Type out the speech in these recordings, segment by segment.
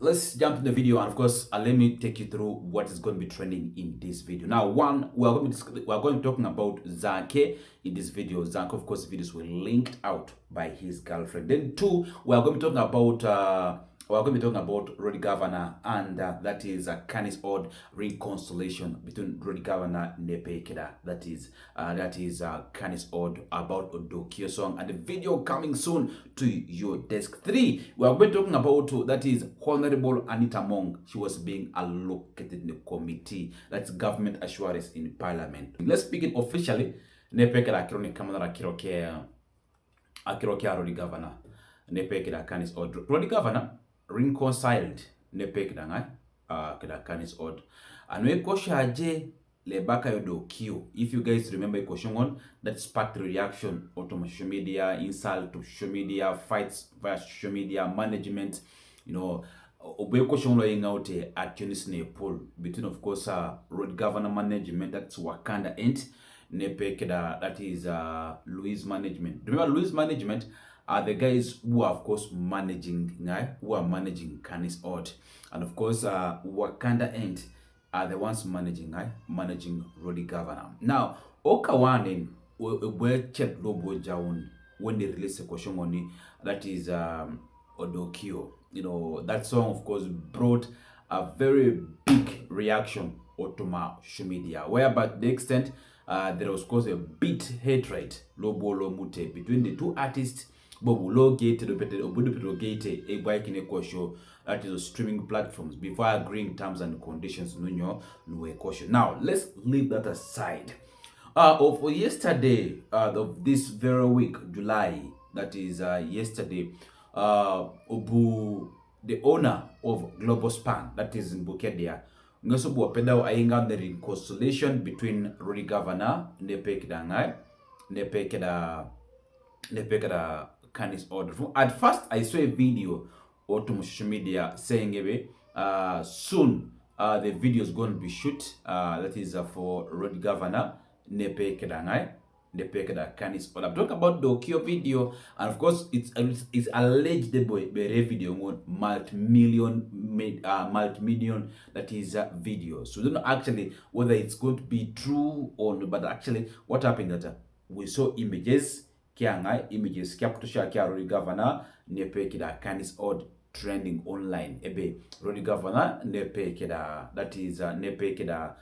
let's jump to the video, and of course, let me take you through what is going to be trending in this video. Now, one, we are going to be talking about Zanke in this video. Zanke, of course, videos were linked out by his girlfriend. Then two, we are going to be talking about Rody Govana, and that is Canis Odd reconciliation between Rody Govana and Nepekeda. That is Canis Odd about Odeke song, and the video coming soon to your desk. Three, we are going to be talking about that is Honorable Anita Among. She was being allocated in the committee. That's government assurance in parliament. Let's begin officially. Nepekeda kironi kamera kirokea Rody Govana. Nepekeda Canis Odd. Rody Govana reconciled Nepekeda ngai keda Canis Odd. Anwe koshaje le baka Odeke. If you guys remember Koshongon, that sparked reaction on social media, insult to social media, fights via social media, management, you know. Obe Koshongo ingaute at Tunis poll between, of course, Rody Govana management, that's Wakanda, and Nepekeda, that is Louis management. Remember, Louis management are the guys who are, of course, managing Canis Odd, and of course Wakanda End are the ones managing Rody Govana. Now Okawanen we check lobo jaun when they release a question on that is Odeke. You know, that song of course brought a very big reaction on social media, whereby to the extent there was, of course, a bit hatred lobo lomute between the two artists. Bobulo gate Obudu gate a bike in a show that is streaming platforms before agreeing terms and conditions no question. Now let's leave that aside. For yesterday of this very week, July, that is yesterday, the owner of Global Span, that is in Bukedia, Ngosobu Wapenda Ainga the reconciliation between Rody Govana, Nepekeda Canis Odd. At first, I saw a video on social media saying soon the video is going to be shoot. That is for Rody Govana, Nepekeda Canis Odd. I'm talking about the Odeke video, and of course, it's alleged the video multi-million that is video. So we don't know actually whether it's going to be true or not. But actually, what happened that we saw images. Images capture kya Rody Govana Nepekeda Canis Odd trending online. Ebe Rody Govana Nepekeda, that is Nepekeda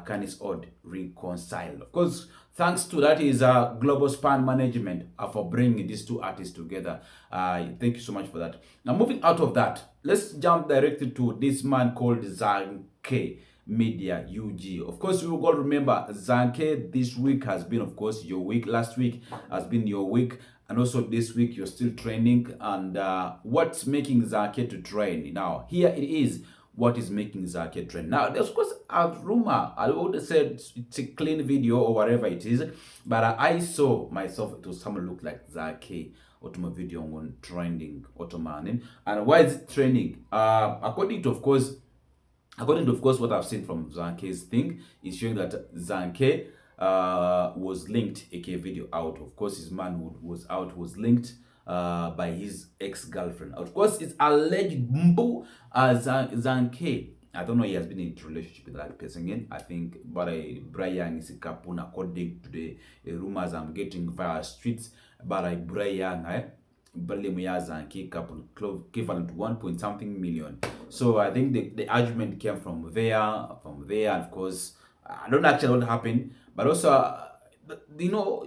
Canis Odd reconciled. Of course, thanks to that is Global Span management for bringing these two artists together. Thank you so much for that. Now moving out of that, let's jump directly to this man called Zanke Media UG. Of course, you will all remember Zanke. This week has been, of course, your week. Last week has been your week, and also this week you're still training. And what's making Zanke to train? Now here it is. What is making Zanke trend? Now there's, of course, a rumor. I would have said it's a clean video or whatever it is, but I saw myself to someone look like Zanke Otoma video on trending Ottoman. And why is it trending? According to, of course, what I've seen from Zanke's thing is showing that Zanke was linked a video out. Of course, his man was linked by his ex-girlfriend. Of course, it's alleged Zanke. I don't know, he has been in a relationship with that person again. I think, but Brian is a couple according to the rumors I'm getting via streets. But Brian, Zanke couple equivalent to 1 point something million. So I think the argument came from there. Of course, I don't actually know what happened, but also you know,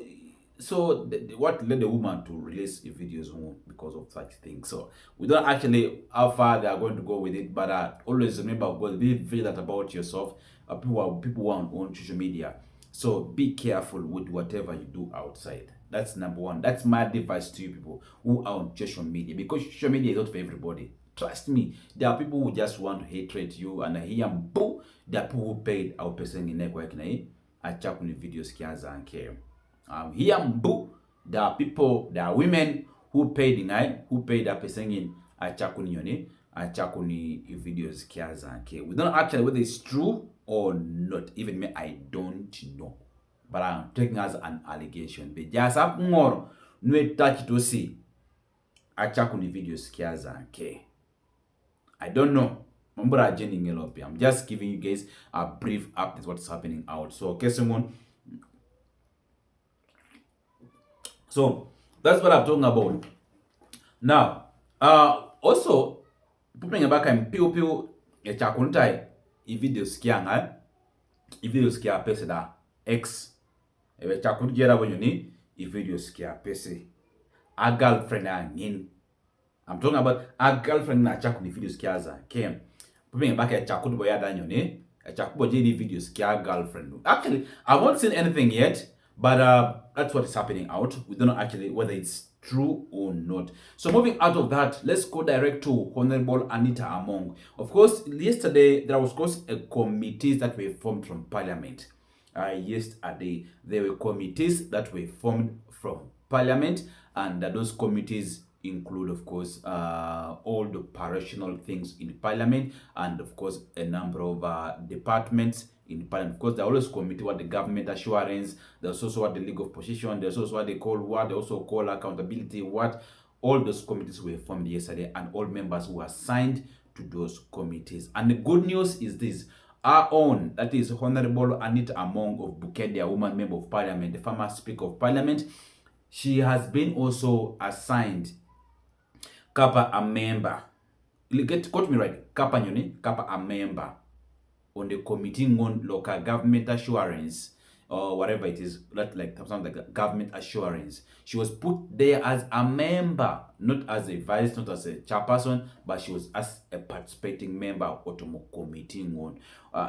so what led the woman to release a videos because of such things. So we don't actually how far they are going to go with it, but always remember, God, be vigilant about yourself. People who are on social media, so be careful with whatever you do outside. That's number one. That's my advice to you people who are on social media, because social media is not for everybody. Trust me, there are people who just want to hatred you, and here boo, there are people who paid our person in network I check on the videos Zanke. Here boo, there are women who paid that person in I check on the videos Zanke. We don't actually whether it's true or not. Even me, I don't know. But I'm taking as an allegation. But just up more, no touch to see. I check on the videos Zanke. I don't know. I'm just giving you guys a brief update what's happening out. So Kesimon. So that's what I'm talking about. Now, also, pupinga baka mpiu piu ya chakuntai i-video skia pese da X. Ewe chakunjera wanyoni i-video skia pese. A girlfriend angin. I'm talking about a girlfriend na chakuni video skia za. Okay. Pupinga baka ya chakunbo ya danyoni. Ya chakubo jedi video skia girlfriend. Actually, I haven't seen anything yet. But that's what is happening out. We don't know actually whether it's true or not. So moving out of that, let's go direct to Honorable Anita Among. Of course, yesterday there was of course a committees that were formed from Parliament. Yesterday there were committees that were formed from Parliament, and those committees include, of course, all the operational things in Parliament, and of course a number of departments in Parliament. Of course, there always committee what the government assurance, there's also what the league of position, there's also what they call what, they also call accountability, what. All those committees were formed yesterday, and all members were assigned to those committees. And the good news is this: our own, that is Honorable Anita Among of Bukedi, a woman member of Parliament, the former Speaker of Parliament, she has been also assigned Kappa a member. Got me right. Kappa nyoni, Kappa a member on the committee on local government assurance, or whatever it is, like something like government assurance. She was put there as a member, not as a vice, not as a chairperson, but she was as a participating member of the committee on.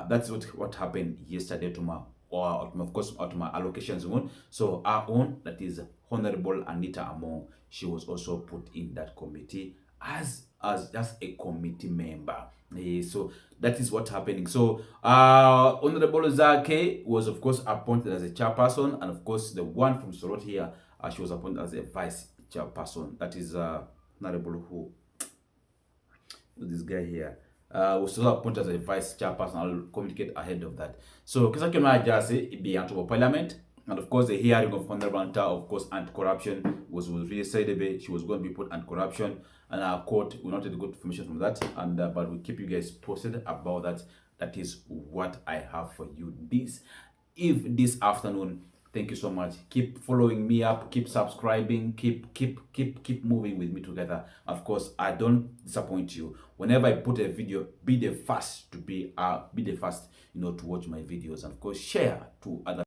That's what happened yesterday to my, or of course to my allocations on. So our own, that is Honorable Anita Among, she was also put in that committee as just a committee member. So that is what's happening. So Honorable Zanke was of course appointed as a chairperson, and of course the one from Sorot here, she was appointed as a vice chairperson. That is Honorable who this guy here was also appointed as a vice chairperson. I'll communicate ahead of that. So kisa kema jase be anto Parliament. And of course, the hearing of Honorable Anita, of course, anti-corruption was really said. She was going to be put anti-corruption, and our court will not get good information from that. And but we'll keep you guys posted about that. That is what I have for you this afternoon. Thank you so much. Keep following me up. Keep subscribing. Keep moving with me together. Of course, I don't disappoint you. Whenever I put a video, be the first to be the first, to watch my videos, and of course, share to other.